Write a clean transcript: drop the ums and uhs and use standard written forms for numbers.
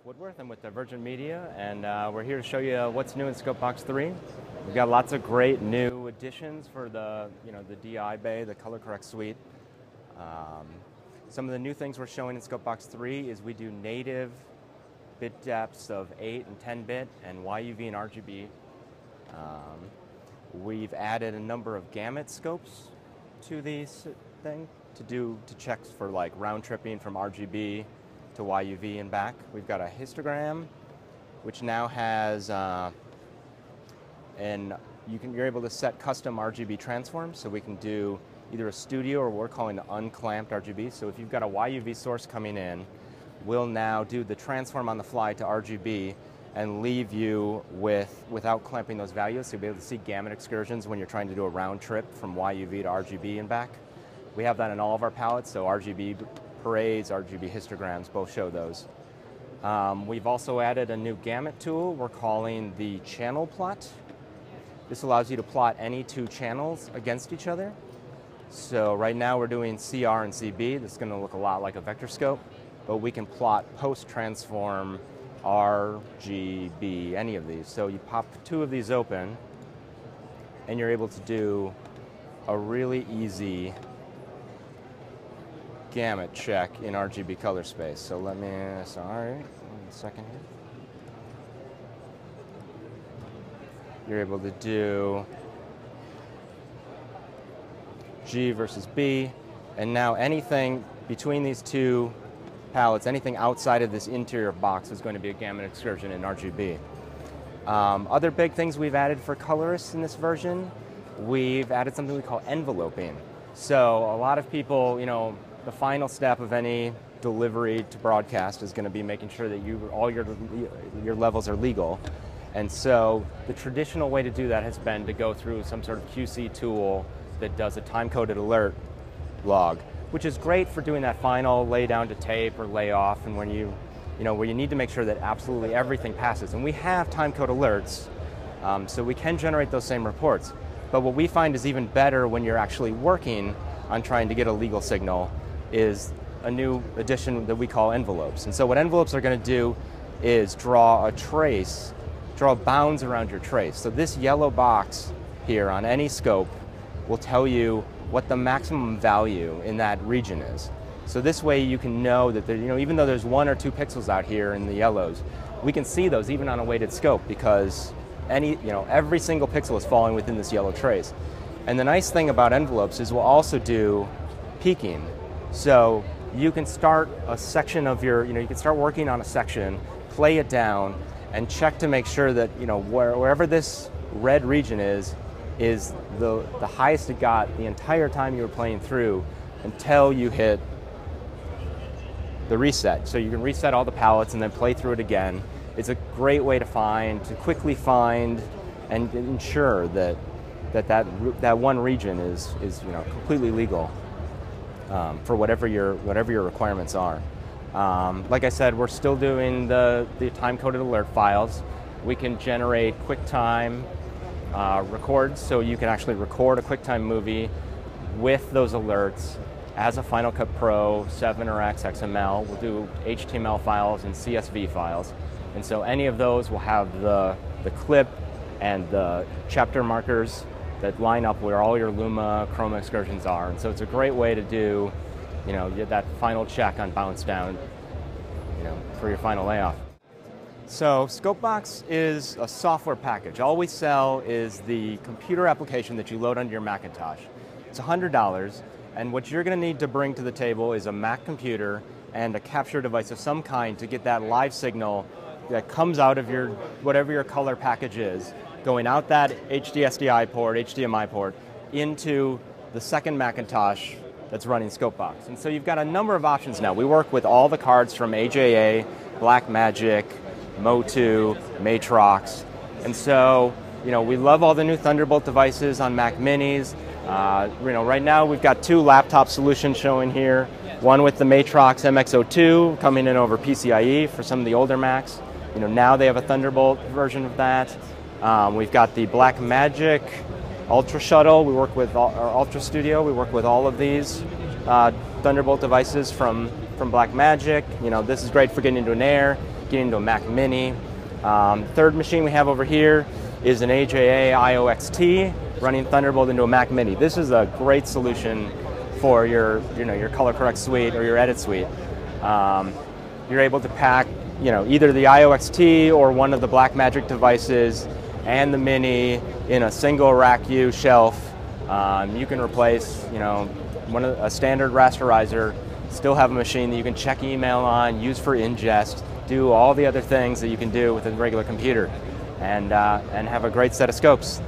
Woodworth. I'm with Divergent Media, and we're here to show you what's new in ScopeBox 3. We've got lots of great new additions for the DI bay, the color correct suite. Some of the new things we're showing in ScopeBox 3 is we do native bit depths of 8 and 10 bit and YUV and RGB. We've added a number of gamut scopes to these thing to check for like round tripping from RGB to YUV and back. We've got a histogram, which now has you're able to set custom Rgb transforms, so we can do either a studio or what we're calling the unclamped RGB. So if you've got a YUV source coming in, we'll now do the transform on the fly to RGB and leave you without clamping those values, so you'll be able to see gamut excursions when you're trying to do a round trip from YUV to RGB and back. We have that in all of our palettes, so RGB parades, RGB histograms, both show those. We've also added a new gamut tool we're calling the channel plot. This allows you to plot any two channels against each other. So right now we're doing CR and CB. This is going to look a lot like a vector scope, but we can plot post-transform RGB, any of these. So you pop two of these open, and you're able to do a really easy gamut check in RGB color space. So sorry, 1 second here. You're able to do G versus B, and now anything between these two palettes, anything outside of this interior box is going to be a gamut excursion in RGB. Other big things we've added for colorists in this version, we've added something we call enveloping. So a lot of people, the final step of any delivery to broadcast is going to be making sure that all your levels are legal. And so the traditional way to do that has been to go through some sort of QC tool that does a time-coded alert log, which is great for doing that final lay down to tape or lay off, and when where you need to make sure that absolutely everything passes. And we have time-code alerts, so we can generate those same reports. But what we find is even better when you're actually working on trying to get a legal signal is a new addition that we call envelopes. And so what envelopes are going to do is draw bounds around your trace. So this yellow box here on any scope will tell you what the maximum value in that region is. So this way you can know that even though there's 1 or 2 pixels out here in the yellows, we can see those even on a weighted scope because every single pixel is falling within this yellow trace. And the nice thing about envelopes is we'll also do peaking. So you can start a section of you can start working on a section, play it down, and check to make sure that wherever this red region is the highest it got the entire time you were playing through until you hit the reset. So you can reset all the palettes and then play through it again. It's a great way to quickly find and ensure that one region is completely legal for whatever your requirements are. Like I said, we're still doing the time-coded alert files. We can generate QuickTime records, so you can actually record a QuickTime movie with those alerts as a Final Cut Pro 7 or X XML. We'll do HTML files and CSV files. And so any of those will have the clip and the chapter markers that line up where all your Luma chroma excursions are. And so it's a great way to do that final check on bounce down for your final layoff. So ScopeBox is a software package. All we sell is the computer application that you load onto your Macintosh. It's $100, and what you're going to need to bring to the table is a Mac computer and a capture device of some kind to get that live signal that comes out of whatever your color package is, going out that HDSDI port, HDMI port, into the second Macintosh that's running ScopeBox. And so you've got a number of options now. We work with all the cards from AJA, Blackmagic, Motu, Matrox. And so, we love all the new Thunderbolt devices on Mac Minis. Right now we've got 2 laptop solutions showing here. One with the Matrox MX02 coming in over PCIe for some of the older Macs. Now they have a Thunderbolt version of that. We've got the Blackmagic Ultra Shuttle. We work with Ultra Studio. We work with all of these Thunderbolt devices from Blackmagic. This is great for getting into an air, making it into a Mac Mini. Third machine we have over here is an AJA IOXT running Thunderbolt into a Mac Mini. This is a great solution for your color correct suite or your edit suite. You're able to pack either the IOXT or one of the Blackmagic devices and the Mini in a single rack U shelf. You can replace a standard rasterizer, still have a machine that you can check email on, use for ingest, do all the other things that you can do with a regular computer, and have a great set of scopes.